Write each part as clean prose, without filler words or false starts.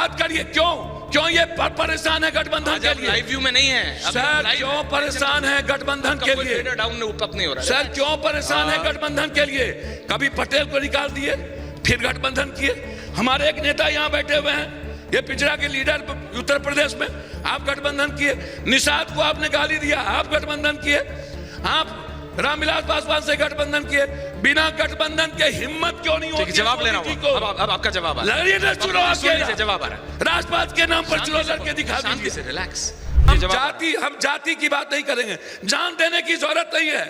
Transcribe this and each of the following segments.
बात करिए क्यों ये परेशान है गठबंधन के लिए? लाइव व्यू में नहीं है सर, क्यों परेशान है गठबंधन के लिए? डाउन अप नहीं हो रहा सर, क्यों परेशान है गठबंधन के लिए? कभी पटेल को निकाल दिए, फिर गठबंधन किए। हमारे एक नेता यहाँ बैठे हुए हैं, ये पिछड़ा के लीडर उत्तर प्रदेश में, आप गठबंधन किए। निषाद को आपने गाली दिया, आप गठबंधन किए। आप रामविलास पासवान से गठबंधन किए। बिना गठबंधन के हिम्मत क्यों नहीं होती? जवाब लेना अब आपका जवाब आ रहा है। जवाब आ रहा है। राष्ट्रवाद के नाम पर चुनाव लड़के दिखा दीजिए। रिलैक्स। हम जाति की बात नहीं करेंगे, जान देने की जरूरत नहीं है।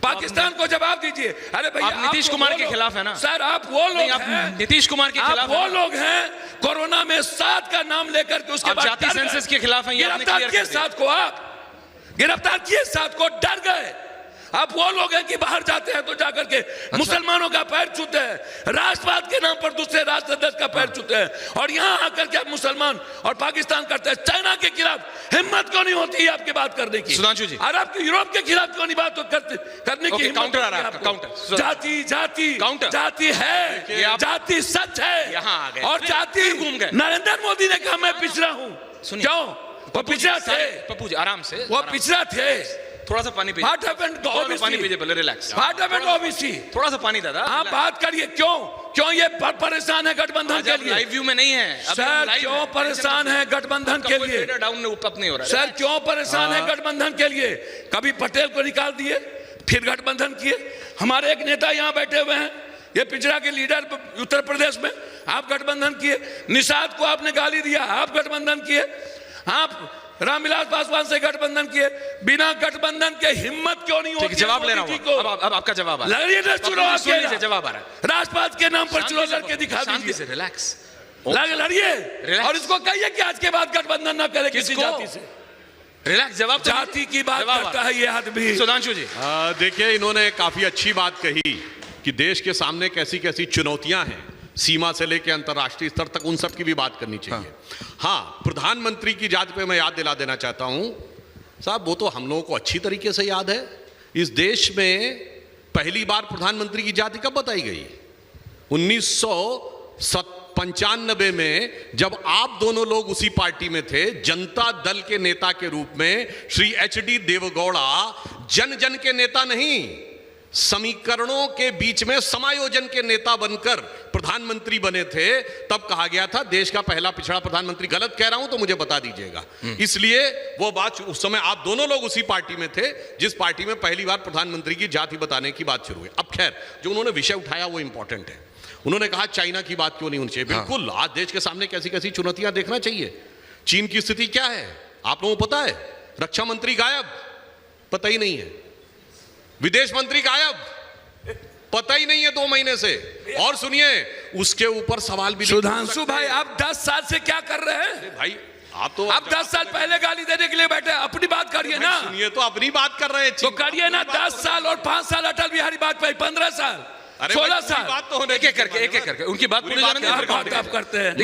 पाकिस्तान को जवाब दीजिए। अरे भैया, आप नीतीश कुमार के खिलाफ है ना सर? आप वो लोग हैं, नीतीश कुमार के खिलाफ वो लोग हैं कोरोना में 7 का नाम लेकर के उसके बाद जाति सेंसस के खिलाफ हैं। गिरफ्तार किए 7 को, आप गिरफ्तार किए 7 को, डर गए। आप वो लोग हैं कि बाहर जाते हैं तो जाकर के मुसलमानों का पैर छूते हैं, राष्ट्रवाद के नाम पर दूसरे राष्ट्र अध्यक्ष का पैर छूते हैं, और यहाँ आकर के आप मुसलमान और पाकिस्तान करते हैं। चाइना के खिलाफ हिम्मत क्यों नहीं होती है आपकी बात करने की? सुधांशु जी, अरब की यूरोप के खिलाफ क्यों नहीं बात करने की? काउंटर आ रहा है, काउंटर। जाति है, जाति सच है, यहाँ आ गए और जाति घूम गए। नरेंद्र मोदी ने कहा मैं पिछड़ा हूँ। क्यों? वो पिछड़ा थे पप्पू जी, आराम से। वो पिछड़ा थे। थोड़ा सा पानी पीजिए। पानी पीजिए पहले, रिलैक्स। थोड़ा सा पानी दादा। आप बात करिए क्यों ये परेशान है गठबंधन के लिए? लाइव व्यू में नहीं है सर, क्यों परेशान है गठबंधन के लिए? डाउन अप नहीं हो रहा सर, क्यों परेशान है गठबंधन के लिए? कभी पटेल को निकाल दिए, फिर गठबंधन किए। हमारे एक नेता यहाँ बैठे हुए हैं, ये पिछड़ा के लीडर उत्तर प्रदेश में, आप गठबंधन किए। निषाद को आपने गाली दिया, आप गठबंधन किए। आप रामविलास पासवान से गठबंधन किए। बिना गठबंधन के हिम्मत क्यों नहीं होती? जवाब लेना अब आपका जवाब आ रहा है। जवाब आ रहा है। राष्ट्रवाद के नाम पर चुनाव लड़के दिखा दीजिए। रिलैक्स। लड़िए और इसको कहिए कि आज के बाद गठबंधन न करे किसी जाति से। रिलैक्स। जवाब जाति की बात करता है ये आदमी। सुधांशु जी, देखिए, इन्होंने काफी अच्छी बात कही कि देश के सामने कैसी कैसी चुनौतियां हैं, सीमा से लेकर अंतर्राष्ट्रीय स्तर तक, उन सब की भी बात करनी चाहिए। हाँ, प्रधानमंत्री की जाति पे मैं याद दिला देना चाहता हूं साहब, वो तो हम लोगों को अच्छी तरीके से याद है। इस देश में पहली बार प्रधानमंत्री की जाति कब बताई गई? 1995 में, जब आप दोनों लोग उसी पार्टी में थे। जनता दल के नेता के रूप में श्री HD देवेगौड़ा जन जन के नेता नहीं, समीकरणों के बीच में समायोजन के नेता बनकर प्रधानमंत्री बने थे। तब कहा गया था देश का पहला पिछड़ा प्रधानमंत्री। गलत कह रहा हूं तो मुझे बता दीजिएगा। इसलिए वो बात, उस समय आप दोनों लोग उसी पार्टी में थे जिस पार्टी में पहली बार प्रधानमंत्री की जाति बताने की बात शुरू हुई। अब खैर, जो उन्होंने विषय उठाया वो इंपॉर्टेंट है। उन्होंने कहा चाइना की बात क्यों नहीं होनी चाहिए। बिल्कुल, आज देश के सामने कैसी कैसी चुनौतियां देखना चाहिए। चीन की स्थिति क्या है आप लोगों को पता है? रक्षा मंत्री गायब, पता ही नहीं है। विदेश मंत्री गायब, पता ही नहीं है 2 महीने से। और सुनिए, उसके ऊपर सवाल भी। सुधांशु भाई, आप 10 साल से क्या कर रहे हैं भाई? आप 10 साल पहले गाली देने के लिए बैठे, अपनी बात करिए ना। सुनिए, तो अपनी बात कर रहे हैं तो करिए ना। 10 साल और 5 साल अटल बिहारी वाजपेयी, 15 साल, 16 साल। बात तो होने एक एक करके उनकी बात पूरी बात आप करते हैं।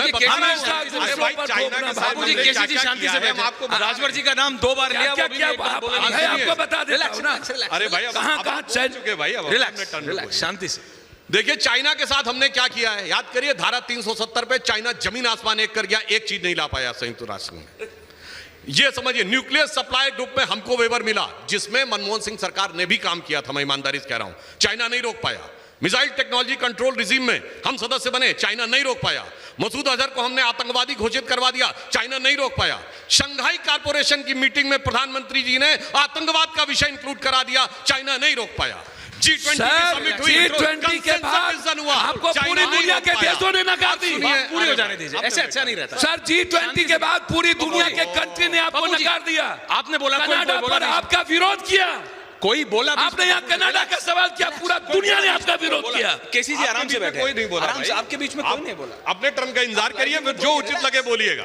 बाबूजी, केसी जी शांति से बैठे। राजभर जी का नाम 2 बार लिया, आपको बता देता हूं ना। अरे भाई, कहां चल चुके भाई? रिलैक्स, शांति से। देखिए, चाइना के साथ हमने क्या किया है, याद करिए। धारा 370 पे चाइना जमीन आसमान एक कर गया, एक चीज नहीं ला पाया संयुक्त राष्ट्र में। ये समझिए, न्यूक्लियर सप्लाई ग्रुप में हमको वेवर मिला, जिसमें मनमोहन सिंह सरकार ने भी काम किया था। मैं ईमानदारी से कह रहा हूं, चाइना नहीं रोक पाया। मिसाइल टेक्नोलॉजी कंट्रोल रिजीम में हम सदस्य बने, चाइना नहीं रोक पाया। मसूद अजहर को हमने आतंकवादी घोषित करवा दिया, चाइना नहीं रोक पाया। शंघाई कॉर्पोरेशन की मीटिंग में प्रधानमंत्री जी ने आतंकवाद का विषय इंक्लूड करा दिया, चाइना नहीं रोक पाया। G20 समिट हुई, G20 के बाद आपको पूरी दुनिया के देशों ने नकार दी। पूरी हो जाने दीजिए, ऐसे अच्छा नहीं रहता सर। G20 के बाद पूरी दुनिया के कंट्री ने आपको नकार दिया। आपने बोला, कनाडा पर आपका विरोध किया, कोई बोला? आपने यहाँ कनाडा का सवाल किया, पूरा दुनिया ने आपका विरोध किया। केसी जी आराम से बैठे, कोई नहीं बोला। आराम से, आपके बीच में कोई नहीं बोला। अपने टर्म का इंतजार करिए, फिर जो उचित लगे बोलिएगा।